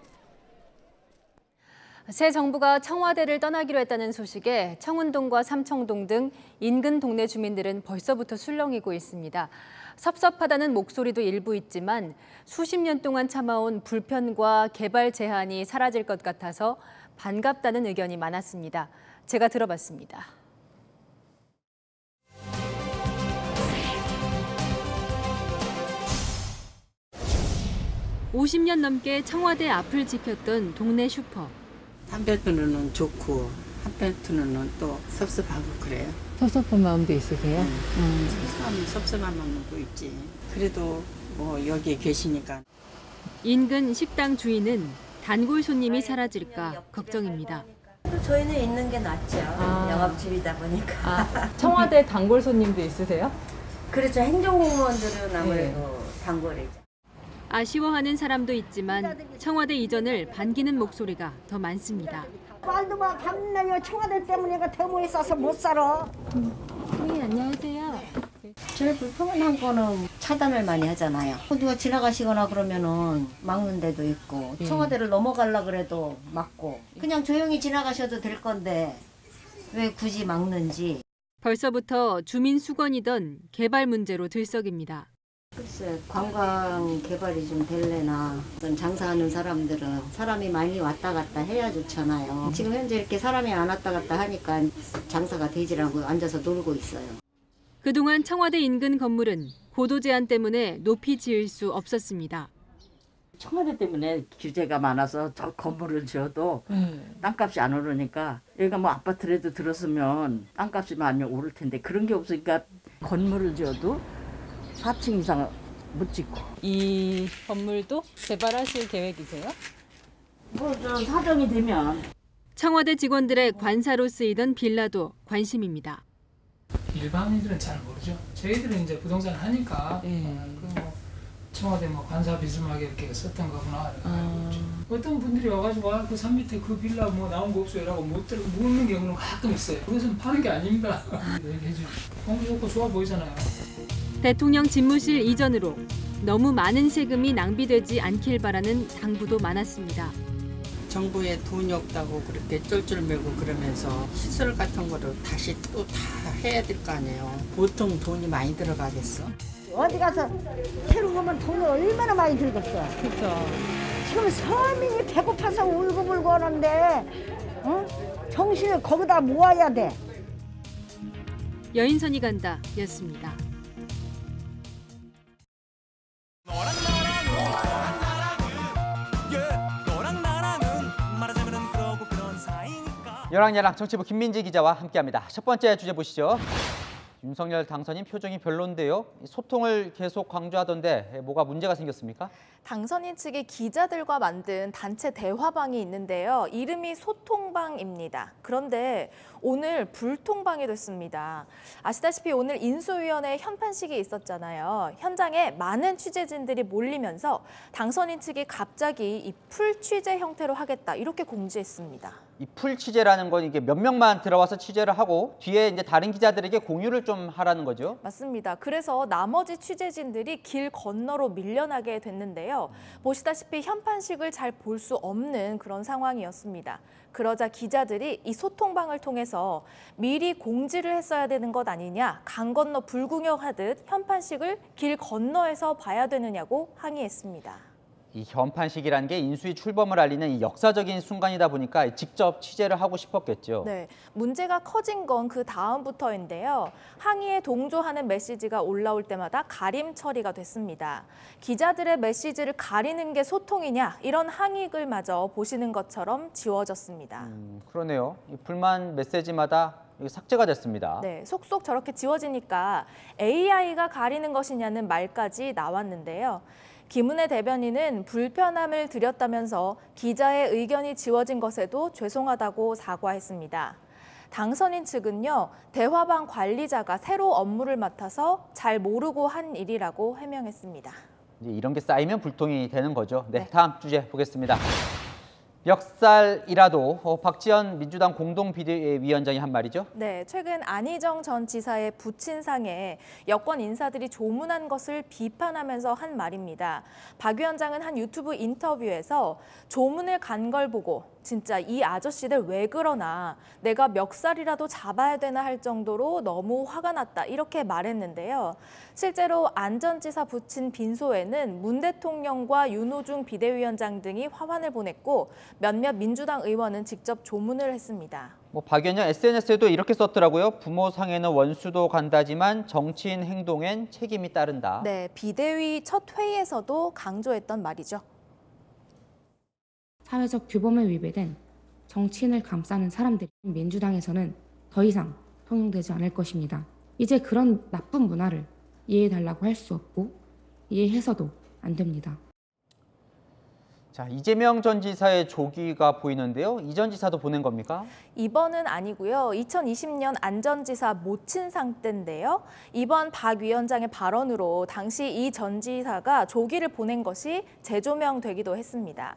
새 정부가 청와대를 떠나기로 했다는 소식에 청운동과 삼청동 등 인근 동네 주민들은 벌써부터 술렁이고 있습니다. 섭섭하다는 목소리도 일부 있지만 수십 년 동안 참아온 불편과 개발 제한이 사라질 것 같아서 반갑다는 의견이 많았습니다. 제가 들어봤습니다. 50년 넘게 청와대 앞을 지켰던 동네 슈퍼. 한편으로는 좋고 한편으로는 또 섭섭하고 그래요. 섭섭한 마음도 있으세요? 섭섭한 마음도 있지. 그래도 뭐 여기에 계시니까. 인근 식당 주인은 단골 손님이 사라질까 걱정입니다. 저희는 있는 게 낫죠. 영업집이다 보니까. 청와대 단골 손님도 있으세요? 그렇죠. 행정공무원들은 아무래도 단골이죠. 아쉬워하는 사람도 있지만 청와대 이전을 반기는 목소리가 더 많습니다. 말도 마, 밤나요. 청와대 때문에 내가 데모에 싸서 못 살아. 네, 안녕하세요. 제일 불편한 거는 차단을 많이 하잖아요. 누가 지나가시거나 그러면은 막는 데도 있고 청와대를 넘어가려 그래도 막고 그냥 조용히 지나가셔도 될 건데 왜 굳이 막는지. 벌써부터 주민 수건이던 개발 문제로 들썩입니다. 글쎄 관광 개발이 좀 될래나 어떤 장사하는 사람들은 사람이 많이 왔다 갔다 해야 좋잖아요. 지금 현재 이렇게 사람이 안 왔다 갔다 하니까 장사가 되질 않고 앉아서 놀고 있어요. 그동안 청와대 인근 건물은 고도 제한 때문에 높이 지을 수 없었습니다. 청와대 때문에 규제가 많아서 저 건물을 지어도 땅값이 안 오르니까 여기가 뭐 아파트라도 들었으면 땅값이 많이 오를 텐데 그런 게 없으니까 건물을 지어도 4층 이상 못 짓고. 이 건물도 개발하실 계획이세요? 뭐 좀 사정이 되면. 청와대 직원들의 관사로 쓰이던 빌라도 관심입니다. 일반인들은 잘 모르죠. 저희들은 이제 부동산 하니까 뭐 청와대 뭐 관사 비스하게 이렇게 썼던 거구나. 어떤 분들이 와가지고 그 산 밑에 그 빌라 뭐 나온 거 없어요라고 묻는 경우는 가끔 있어요. 그것은 파는 게 아닙니다. 얘기해주죠. 공기 좋고 좋아 보이잖아요. 대통령 집무실 이전으로 너무 많은 세금이 낭비되지 않길 바라는 당부도 많았습니다. 정부에 돈이 없다고 그렇게 쫄쫄매고 그러면서 시설 같은 거를 다시 또 다 해야 될 거 아니에요. 보통 돈이 많이 들어가겠어? 어디 가서 새로 오면 돈을 얼마나 많이 들겠어. 그렇죠. 지금 서민이 배고파서 울고불고 하는데 정신을 거기다 모아야 돼. 여인선이 간다 였습니다. 여랑야랑 정치부 김민지 기자와 함께합니다. 첫 번째 주제 보시죠. 윤석열 당선인 표정이 별론데요. 소통을 계속 강조하던데 뭐가 문제가 생겼습니까? 당선인 측이 기자들과 만든 단체 대화방이 있는데요. 이름이 소통방입니다. 그런데 오늘 불통방이 됐습니다. 아시다시피 오늘 인수위원회 현판식이 있었잖아요. 현장에 많은 취재진들이 몰리면서 당선인 측이 갑자기 이 풀취재 형태로 하겠다 이렇게 공지했습니다. 이 풀 취재라는 건 이게 몇 명만 들어와서 취재를 하고 뒤에 이제 다른 기자들에게 공유를 좀 하라는 거죠. 맞습니다. 그래서 나머지 취재진들이 길 건너로 밀려나게 됐는데요. 보시다시피 현판식을 잘 볼 수 없는 그런 상황이었습니다. 그러자 기자들이 이 소통방을 통해서 미리 공지를 했어야 되는 것 아니냐, 강 건너 불구경하듯 현판식을 길 건너에서 봐야 되느냐고 항의했습니다. 이 현판식이라는 게 인수위 출범을 알리는 이 역사적인 순간이다 보니까 직접 취재를 하고 싶었겠죠. 네, 문제가 커진 건 그 다음부터인데요. 항의에 동조하는 메시지가 올라올 때마다 가림 처리가 됐습니다. 기자들의 메시지를 가리는 게 소통이냐 이런 항의글마저 보시는 것처럼 지워졌습니다. 그러네요. 이 불만 메시지마다 삭제가 됐습니다. 네, 속속 저렇게 지워지니까 AI가 가리는 것이냐는 말까지 나왔는데요. 김은혜 대변인은 불편함을 드렸다면서 기자의 의견이 지워진 것에도 죄송하다고 사과했습니다. 당선인 측은요, 대화방 관리자가 새로 업무를 맡아서 잘 모르고 한 일이라고 해명했습니다. 이제 이런 게 쌓이면 불통이 되는 거죠. 네, 다음 주제 보겠습니다. 멱살이라도 박지원 민주당 공동비대위원장이 한 말이죠. 네, 최근 안희정 전 지사의 부친상에 여권 인사들이 조문한 것을 비판하면서 한 말입니다. 박 위원장은 한 유튜브 인터뷰에서 조문을 간 걸 보고 진짜 이 아저씨들 왜 그러나 내가 멱살이라도 잡아야 되나 할 정도로 너무 화가 났다 이렇게 말했는데요. 실제로 안 전 지사 부친 빈소에는 문 대통령과 윤호중 비대위원장 등이 화환을 보냈고 몇몇 민주당 의원은 직접 조문을 했습니다. 박 위원장 SNS에도 이렇게 썼더라고요. 부모 상에는 원수도 간다지만 정치인 행동엔 책임이 따른다. 네, 비대위 첫 회의에서도 강조했던 말이죠. 사회적 규범에 위배된 정치인을 감싸는 사람들이 민주당에서는 더 이상 통용되지 않을 것입니다. 이제 그런 나쁜 문화를 이해해달라고 할 수 없고 이해해서도 안 됩니다. 자, 이재명 전 지사의 조기가 보이는데요. 이 전 지사도 보낸 겁니까? 이번은 아니고요. 2020년 안전지사 모친상 때인데요. 이번 박 위원장의 발언으로 당시 이 전 지사가 조기를 보낸 것이 재조명되기도 했습니다.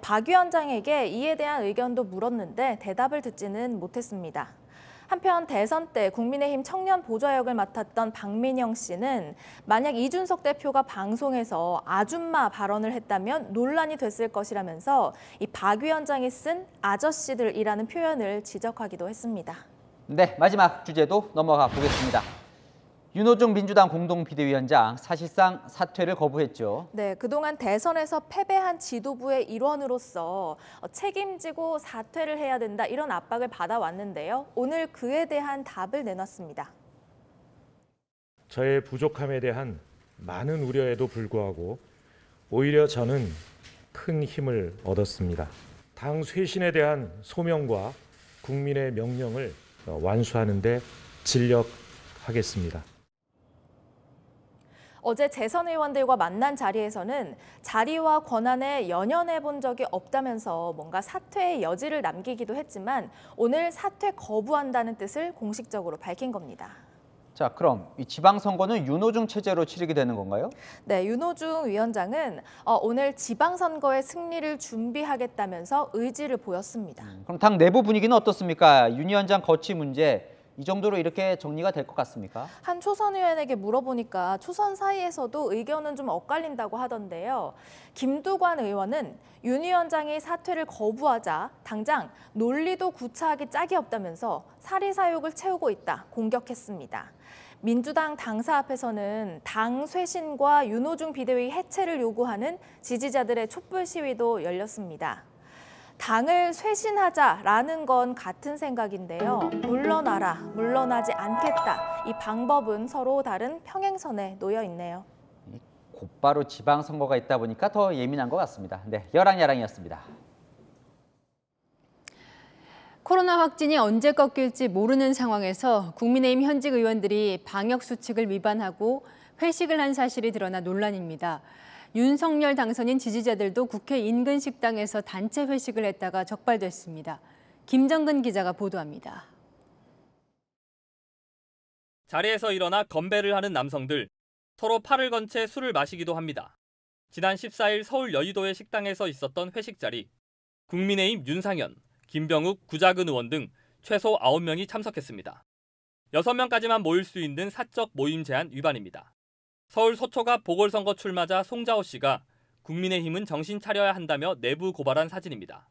박 위원장에게 이에 대한 의견도 물었는데 대답을 듣지는 못했습니다. 한편 대선 때 국민의힘 청년 보좌역을 맡았던 박민영 씨는 만약 이준석 대표가 방송에서 아줌마 발언을 했다면 논란이 됐을 것이라면서 이 박 위원장이 쓴 아저씨들이라는 표현을 지적하기도 했습니다. 네, 마지막 주제도 넘어가 보겠습니다. 윤호중 민주당 공동비대위원장 사실상 사퇴를 거부했죠. 네, 그동안 대선에서 패배한 지도부의 일원으로서 책임지고 사퇴를 해야 된다 이런 압박을 받아왔는데요. 오늘 그에 대한 답을 내놨습니다. 저의 부족함에 대한 많은 우려에도 불구하고 오히려 저는 큰 힘을 얻었습니다. 당 쇄신에 대한 소명과 국민의 명령을 완수하는 데 진력하겠습니다. 어제 재선 의원들과 만난 자리에서는 자리와 권한에 연연해 본 적이 없다면서 뭔가 사퇴의 여지를 남기기도 했지만 오늘 사퇴 거부한다는 뜻을 공식적으로 밝힌 겁니다. 자, 그럼 이 지방선거는 윤호중 체제로 치르게 되는 건가요? 네, 윤호중 위원장은 오늘 지방선거의 승리를 준비하겠다면서 의지를 보였습니다. 그럼 당 내부 분위기는 어떻습니까? 윤 위원장 거취 문제 이 정도로 이렇게 정리가 될 것 같습니까? 한 초선 의원에게 물어보니까 초선 사이에서도 의견은 좀 엇갈린다고 하던데요. 김두관 의원은 윤 위원장이 사퇴를 거부하자 당장 논리도 구차하게 짝이 없다면서 사리사욕을 채우고 있다 공격했습니다. 민주당 당사 앞에서는 당 쇄신과 윤호중 비대위 해체를 요구하는 지지자들의 촛불 시위도 열렸습니다. 당을 쇄신하자라는 건 같은 생각인데요. 물러나라, 물러나지 않겠다. 이 방법은 서로 다른 평행선에 놓여 있네요. 곧바로 지방선거가 있다 보니까 더 예민한 것 같습니다. 네, 여랑야랑이었습니다. 코로나 확진이 언제 꺾일지 모르는 상황에서 국민의힘 현직 의원들이 방역수칙을 위반하고 회식을 한 사실이 드러나 논란입니다. 윤석열 당선인 지지자들도 국회 인근 식당에서 단체 회식을 했다가 적발됐습니다. 김정근 기자가 보도합니다. 자리에서 일어나 건배를 하는 남성들, 서로 팔을 건 채 술을 마시기도 합니다. 지난 14일 서울 여의도의 식당에서 있었던 회식 자리, 국민의힘 윤상현, 김병욱, 구자근 의원 등 최소 9명이 참석했습니다. 6명까지만 모일 수 있는 사적 모임 제한 위반입니다. 서울 서초가 보궐선거 출마자 송자호 씨가 국민의힘은 정신 차려야 한다며 내부 고발한 사진입니다.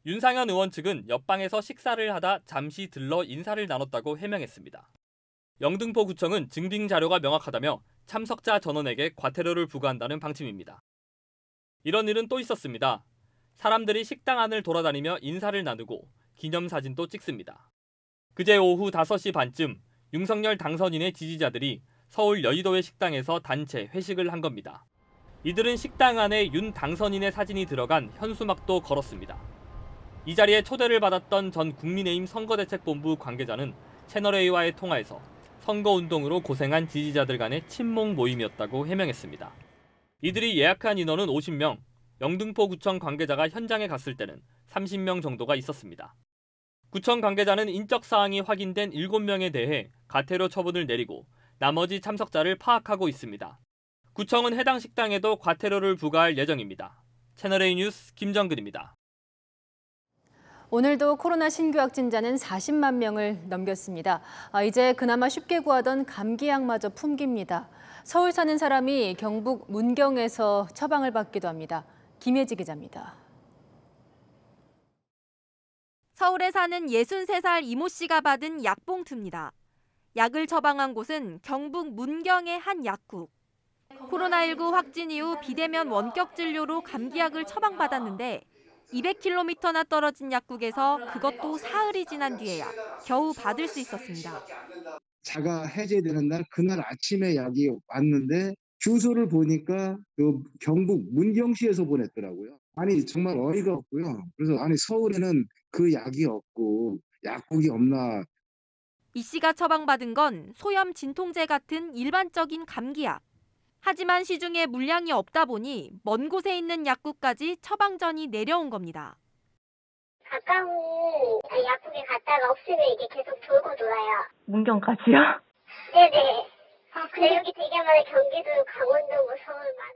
윤상현 의원 측은 옆방에서 식사를 하다 잠시 들러 인사를 나눴다고 해명했습니다. 영등포구청은 증빙 자료가 명확하다며 참석자 전원에게 과태료를 부과한다는 방침입니다. 이런 일은 또 있었습니다. 사람들이 식당 안을 돌아다니며 인사를 나누고 기념사진도 찍습니다. 그제 오후 5시 반쯤 윤석열 당선인의 지지자들이 서울 여의도의 식당에서 단체 회식을 한 겁니다. 이들은 식당 안에 윤 당선인의 사진이 들어간 현수막도 걸었습니다. 이 자리에 초대를 받았던 전 국민의힘 선거대책본부 관계자는 채널A와의 통화에서 선거운동으로 고생한 지지자들 간의 친목 모임이었다고 해명했습니다. 이들이 예약한 인원은 50명, 영등포구청 관계자가 현장에 갔을 때는 30명 정도가 있었습니다. 구청 관계자는 인적 사항이 확인된 7명에 대해 과태료 처분을 내리고 나머지 참석자를 파악하고 있습니다. 구청은 해당 식당에도 과태료를 부과할 예정입니다. 채널A 뉴스 김정근입니다. 오늘도 코로나 신규 확진자는 40만 명을 넘겼습니다. 이제 그나마 쉽게 구하던 감기약마저 품깁니다. 서울 사는 사람이 경북 문경에서 처방을 받기도 합니다. 김혜지 기자입니다. 서울에 사는 63살 이모 씨가 받은 약봉투입니다. 약을 처방한 곳은 경북 문경의 한 약국. 코로나19 확진 이후 비대면 원격 진료로 감기약을 처방받았는데 200km나 떨어진 약국에서 그것도 사흘이 지난 뒤에야 겨우 받을 수 있었습니다. 자가 해제되는 날 그날 아침에 약이 왔는데 주소를 보니까 그 경북 문경시에서 보냈더라고요. 아니 정말 어이가 없고요. 그래서 아니 서울에는 그 약이 없고 약국이 없나. 이 씨가 처방받은 건 소염 진통제 같은 일반적인 감기약. 하지만 시중에 물량이 없다 보니 먼 곳에 있는 약국까지 처방전이 내려온 겁니다. 가까운 약국에 갔다가 없으면 이게 계속 돌고 돌아요. 문경까지요? 네네. 근데 여기 되게 많아요. 경기도, 강원도, 서울만.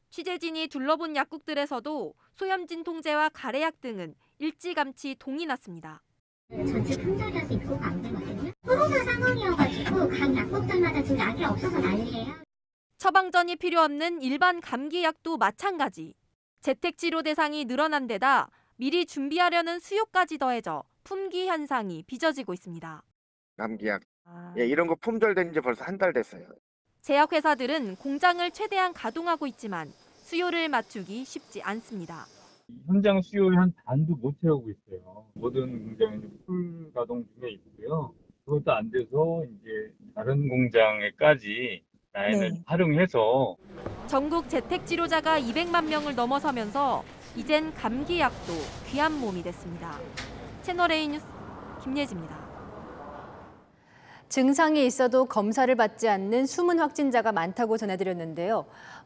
취재진이 둘러본 약국들에서도 소염 진통제와 가래약 등은 일찌감치 동이 났습니다. 전체 품절이어서 입고가 안 되거든요. 코로나 상황이어가지고 각 약국들마다 지금 약이 없어서 난리예요. 처방전이 필요 없는 일반 감기약도 마찬가지. 재택치료 대상이 늘어난 데다 미리 준비하려는 수요까지 더해져 품귀 현상이 빚어지고 있습니다. 감기약 이런 거 품절된 지 벌써 한 달 됐어요. 제약회사들은 공장을 최대한 가동하고 있지만 수요를 맞추기 쉽지 않습니다. 현장 수요의 한 반도 못 채우고 있어요. 모든 공장이 풀 가동 중에 있고요. 그것도 안 돼서 이제 다른 공장에까지 라인을 활용해서 전국 재택치료자가 200만 명을 넘어서면서 이젠 감기약도 귀한 몸이 됐습니다. 채널A 뉴스 김예지입니다. 증상이 있어도 검사를 받지 않는 숨은 확진자가 많다고 전해드렸는데요.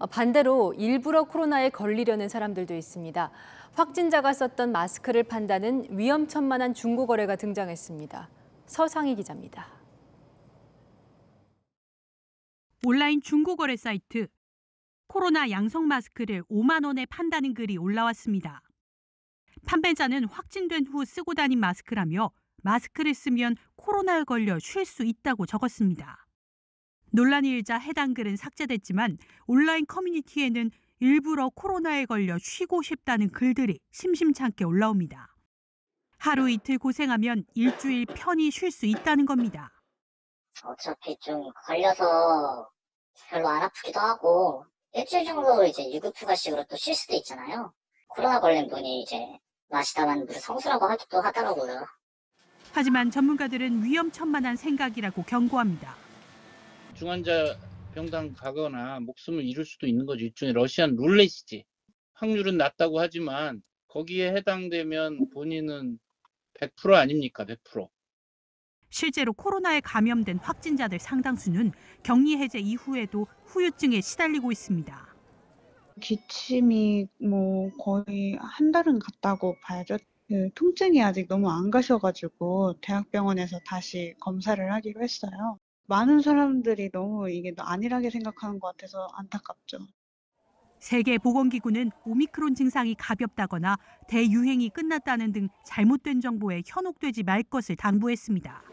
반대로 일부러 코로나에 걸리려는 사람들도 있습니다. 확진자가 썼던 마스크를 판다는 위험천만한 중고거래가 등장했습니다. 서상희 기자입니다. 온라인 중고거래 사이트 코로나 양성 마스크를 5만 원에 판다는 글이 올라왔습니다. 판매자는 확진된 후 쓰고 다닌 마스크라며 마스크를 쓰면 코로나에 걸려 쉴 수 있다고 적었습니다. 논란이 일자 해당 글은 삭제됐지만 온라인 커뮤니티에는 일부러 코로나에 걸려 쉬고 싶다는 글들이 심심찮게 올라옵니다. 하루 이틀 고생하면 일주일 편히 쉴 수 있다는 겁니다. 어차피 좀 걸려서 별로 안 아프기도 하고 일주일 정도 이제 유급휴가식으로 또 쉴 수도 있잖아요. 코로나 걸린 분이 이제 마시다만 물 성수라고 하기도 하더라고요. 하지만 전문가들은 위험천만한 생각이라고 경고합니다. 중환자 병상 가거나 목숨을 잃을 수도 있는 거죠. 일종의 러시안 룰렛이지. 확률은 낮다고 하지만 거기에 해당되면 본인은 100% 아닙니까? 100%. 실제로 코로나에 감염된 확진자들 상당수는 격리 해제 이후에도 후유증에 시달리고 있습니다. 기침이 거의 한 달은 갔다고 봐야죠. 통증이 아직 너무 안 가셔가지고 대학병원에서 다시 검사를 하기로 했어요. 많은 사람들이 너무 이게 안일하게 생각하는 것 같아서 안타깝죠. 세계보건기구는 오미크론 증상이 가볍다거나 대유행이 끝났다는 등 잘못된 정보에 현혹되지 말 것을 당부했습니다.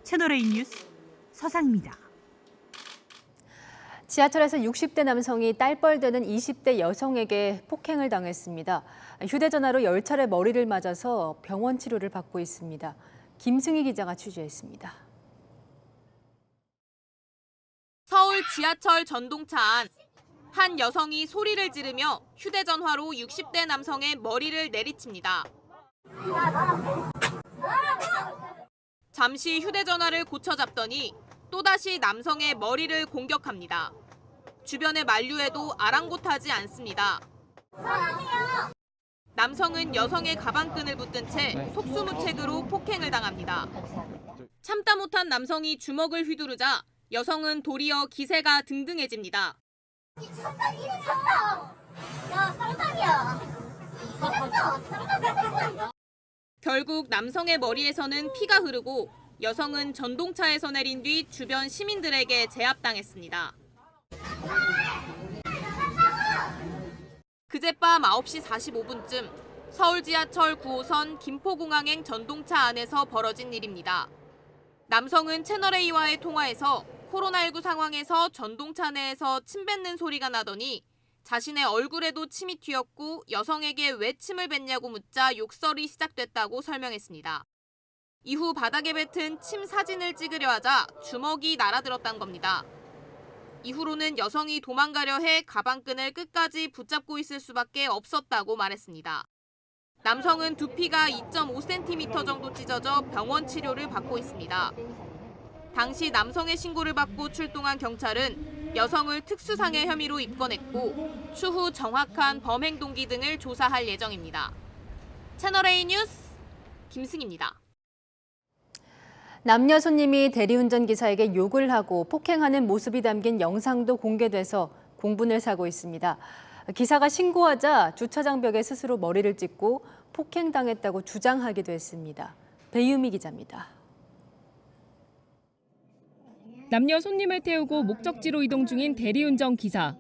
채널A 뉴스 서상입니다. 지하철에서 60대 남성이 딸뻘되는 20대 여성에게 폭행을 당했습니다. 휴대전화로 10차례 머리를 맞아서 병원 치료를 받고 있습니다. 김승희 기자가 취재했습니다. 서울 지하철 전동차 안. 한 여성이 소리를 지르며 휴대전화로 60대 남성의 머리를 내리칩니다. 잠시 휴대전화를 고쳐 잡더니 또다시 남성의 머리를 공격합니다. 주변에 만류해도 아랑곳하지 않습니다. 남성은 여성의 가방끈을 붙든 채 속수무책으로 폭행을 당합니다. 참다 못한 남성이 주먹을 휘두르자 여성은 도리어 기세가 등등해집니다. 결국 남성의 머리에서는 피가 흐르고 여성은 전동차에서 내린 뒤 주변 시민들에게 제압당했습니다. 그젯밤 9시 45분쯤 서울 지하철 9호선 김포공항행 전동차 안에서 벌어진 일입니다. 남성은 채널A와의 통화에서 코로나19 상황에서 전동차 내에서 침 뱉는 소리가 나더니 자신의 얼굴에도 침이 튀었고 여성에게 왜 침을 뱉냐고 묻자 욕설이 시작됐다고 설명했습니다. 이후 바닥에 뱉은 침 사진을 찍으려 하자 주먹이 날아들었단 겁니다. 이후로는 여성이 도망가려 해 가방끈을 끝까지 붙잡고 있을 수밖에 없었다고 말했습니다. 남성은 두피가 2.5cm 정도 찢어져 병원 치료를 받고 있습니다. 당시 남성의 신고를 받고 출동한 경찰은 여성을 특수상해 혐의로 입건했고 추후 정확한 범행 동기 등을 조사할 예정입니다. 채널A 뉴스 김승희입니다. 남녀 손님이 대리운전 기사에게 욕을 하고 폭행하는 모습이 담긴 영상도 공개돼서 공분을 사고 있습니다. 기사가 신고하자 주차장 벽에 스스로 머리를 찍고 폭행당했다고 주장하기도 했습니다. 배유미 기자입니다. 남녀 손님을 태우고 목적지로 이동 중인 대리운전 기사.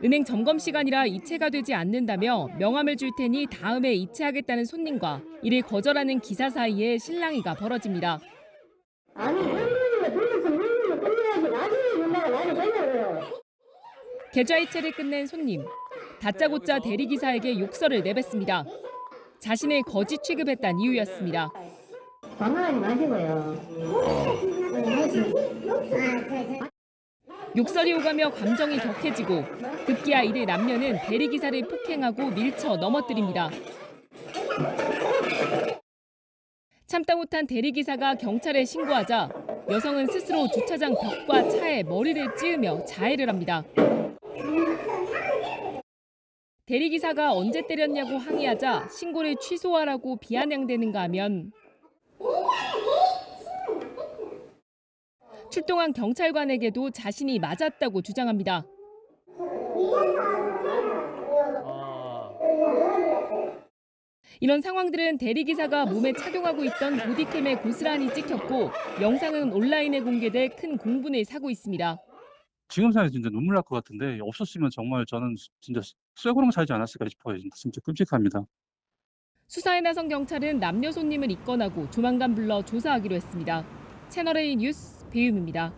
은행 점검 시간이라 이체가 되지 않는다며 명함을 줄 테니 다음에 이체하겠다는 손님과 이를 거절하는 기사 사이에 실랑이가 벌어집니다. 계좌 이체를 끝낸 손님. 다짜고짜 대리기사에게 욕설을 내뱉습니다. 자신을 거짓 취급했다는 이유였습니다. 방황하지 마시고요. 욕설이 오가며 감정이 격해지고 급기야 이들 남녀는 대리기사를 폭행하고 밀쳐 넘어뜨립니다. 참다 못한 대리기사가 경찰에 신고하자 여성은 스스로 주차장 벽과 차에 머리를 찌으며 자해를 합니다. 대리기사가 언제 때렸냐고 항의하자 신고를 취소하라고 비아냥대는가 하면 출동한 경찰관에게도 자신이 맞았다고 주장합니다. 이런 상황들은 대리기사가 몸에 착용하고 있던 보디캠에 고스란히 찍혔고 영상은 온라인에 공개돼 큰 공분을 사고 있습니다. 지금 상황에서 진짜 눈물 날 것 같은데 없었으면 정말 저는 진짜 쇠고랑 살지 않았을까 싶어요. 진짜 끔찍합니다. 수사에 나선 경찰은 남녀 손님을 입건하고 조만간 불러 조사하기로 했습니다. 채널A 뉴스 배유미입니다.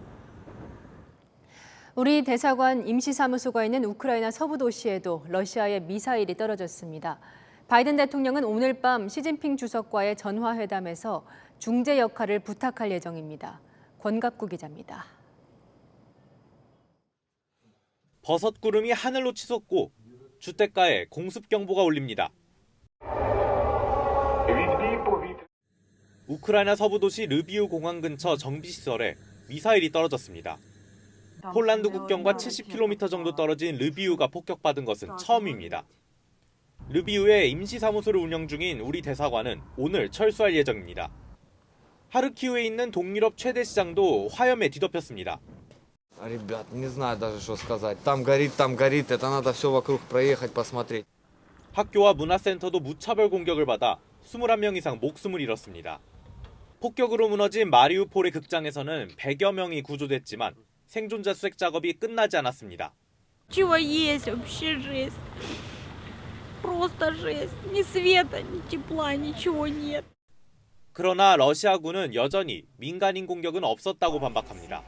우리 대사관 임시사무소가 있는 우크라이나 서부 도시에도 러시아의 미사일이 떨어졌습니다. 바이든 대통령은 오늘 밤 시진핑 주석과의 전화회담에서 중재 역할을 부탁할 예정입니다. 권갑구 기자입니다. 버섯구름이 하늘로 치솟고 주택가에 공습경보가 울립니다. 우크라이나 서부 도시 르비우 공항 근처 정비시설에 미사일이 떨어졌습니다. 폴란드 국경과 70km 정도 떨어진 르비우가 폭격받은 것은 처음입니다. 르비우에 임시사무소를 운영 중인 우리 대사관은 오늘 철수할 예정입니다. 하르키우에 있는 동유럽 최대 시장도 화염에 뒤덮였습니다. Ребят, не знаю даже что сказать. Там горит, это надо все вокруг проехать, посмотреть. 학교와 문화센터도 무차별 공격을 받아 21명 이상 목숨을 잃었습니다. 폭격으로 무너진 마리우폴의 극장에서는 100여 명이 구조됐지만 생존자 수색 작업이 끝나지 않았습니다. Чего есть вообще жизнь? Просто жизнь. Ни света, ни тепла, ничего нет. 그러나 러시아군은 여전히 민간인 공격은 없었다고 반박합니다.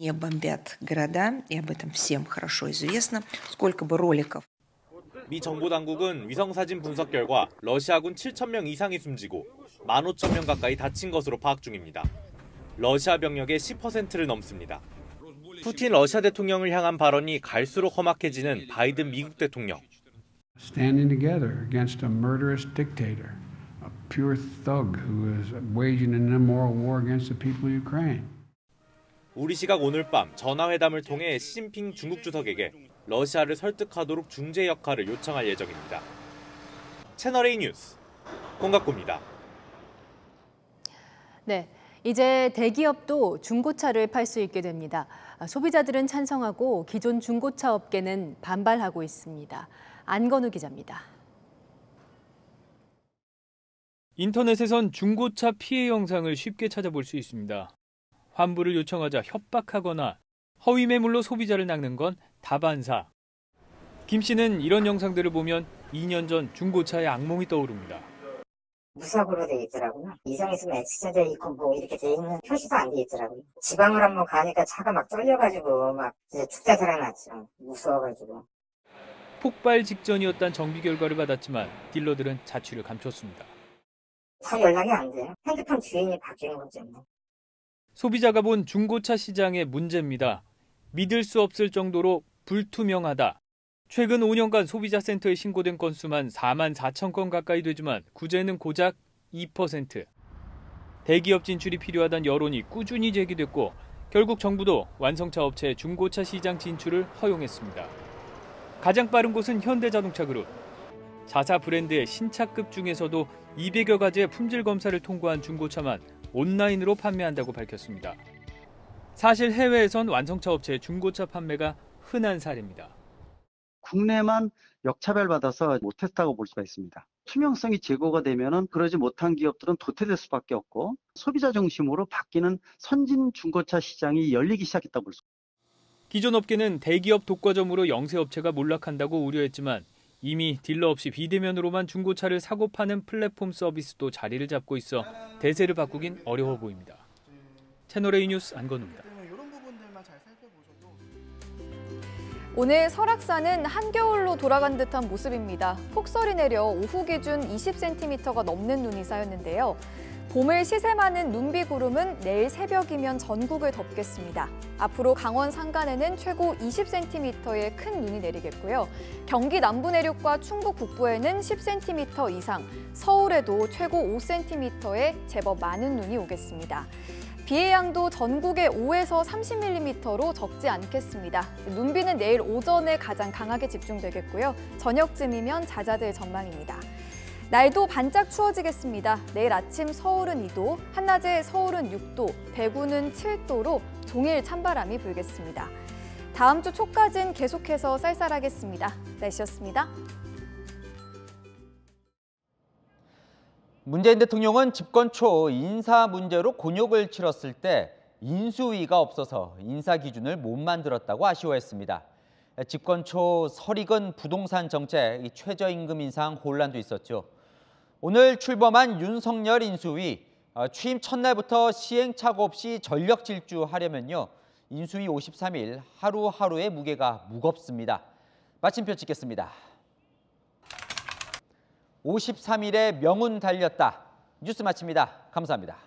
Не бомбят города, и об этом всем хорошо известно. Сколько бы роликов. 미 정보당국은 위성사진 분석 결과 러시아군 7,000명 이상이 숨지고 15,000명 가까이 다친 것으로 파악 중입니다. 러시아 병력의 10%를 넘습니다. 푸틴 러시아 대통령을 향한 발언이 갈수록 험악해지는 바이든 미국 대통령. Standing together against a murderous dictator, a pure thug who is waging an immoral war against the people of Ukraine. 우리 시각 오늘 밤 전화회담을 통해 시진핑 중국 주석에게 러시아를 설득하도록 중재 역할을 요청할 예정입니다. 채널A 뉴스 권갑구입니다. 네, 이제 대기업도 중고차를 팔 수 있게 됩니다. 소비자들은 찬성하고 기존 중고차 업계는 반발하고 있습니다. 안건우 기자입니다. 인터넷에선 중고차 피해 영상을 쉽게 찾아볼 수 있습니다. 환불을 요청하자 협박하거나 허위 매물로 소비자를 낚는 건 다반사. 김 씨는 이런 영상들을 보면 2년 전 중고차의 악몽이 떠오릅니다. 무사고로 돼 있더라고요. 이상 있으면 X자재 있고 뭐 이렇게 돼 있는 표시도 안 돼 있더라고요. 지방을 한번 가니까 차가 막 떨려가지고 막 이제 죽다 살아났죠. 무서워가지고. 폭발 직전이었다는 정비 결과를 받았지만 딜러들은 자취를 감췄습니다. 다 연락이 안 돼요. 핸드폰 주인이 바뀌는 거죠. 소비자가 본 중고차 시장의 문제입니다. 믿을 수 없을 정도로 불투명하다. 최근 5년간 소비자센터에 신고된 건수만 4만 4천 건 가까이 되지만 구제는 고작 2%. 대기업 진출이 필요하다는 여론이 꾸준히 제기됐고 결국 정부도 완성차 업체의 중고차 시장 진출을 허용했습니다. 가장 빠른 곳은 현대자동차그룹. 자사 브랜드의 신차급 중에서도 200여 가지의 품질 검사를 통과한 중고차만 온라인으로 판매한다고 밝혔습니다. 사실 해외에선 완성차 업체의 중고차 판매가 흔한 사례입니다. 국내만 역차별받아서 못했다고 볼 수가 있습니다. 투명성이 제고가 되면은 그러지 못한 기업들은 도태될 수밖에 없고 소비자 중심으로 바뀌는 선진 중고차 시장이 열리기 시작했다고 볼 수 있습니다. 기존 업계는 대기업 독과점으로 영세업체가 몰락한다고 우려했지만 이미 딜러 없이 비대면으로만 중고차를 사고 파는 플랫폼 서비스도 자리를 잡고 있어 대세를 바꾸긴 어려워 보입니다. 채널A 뉴스 안건우입니다. 오늘 설악산은 한겨울로 돌아간 듯한 모습입니다. 폭설이 내려 오후 기준 20cm가 넘는 눈이 쌓였는데요. 봄을 시샘하는 눈비구름은 내일 새벽이면 전국을 덮겠습니다. 앞으로 강원 산간에는 최고 20cm의 큰 눈이 내리겠고요. 경기 남부 내륙과 충북 북부에는 10cm 이상, 서울에도 최고 5cm의 제법 많은 눈이 오겠습니다. 비의 양도 전국에 5에서 30mm로 적지 않겠습니다. 눈비는 내일 오전에 가장 강하게 집중되겠고요. 저녁쯤이면 잦아들 전망입니다. 날도 반짝 추워지겠습니다. 내일 아침 서울은 2도, 한낮에 서울은 6도, 대구는 7도로 종일 찬바람이 불겠습니다. 다음 주 초까지는 계속해서 쌀쌀하겠습니다. 날씨였습니다. 문재인 대통령은 집권 초 인사 문제로 곤욕을 치렀을 때 인수위가 없어서 인사 기준을 못 만들었다고 아쉬워했습니다. 집권 초 설익은 부동산 정책, 최저임금 인상 혼란도 있었죠. 오늘 출범한 윤석열 인수위, 취임 첫날부터 시행착오 없이 전력 질주하려면요. 인수위 53일 하루하루의 무게가 무겁습니다. 마침표 찍겠습니다. 53일의 명운 달렸다. 뉴스 마칩니다. 감사합니다.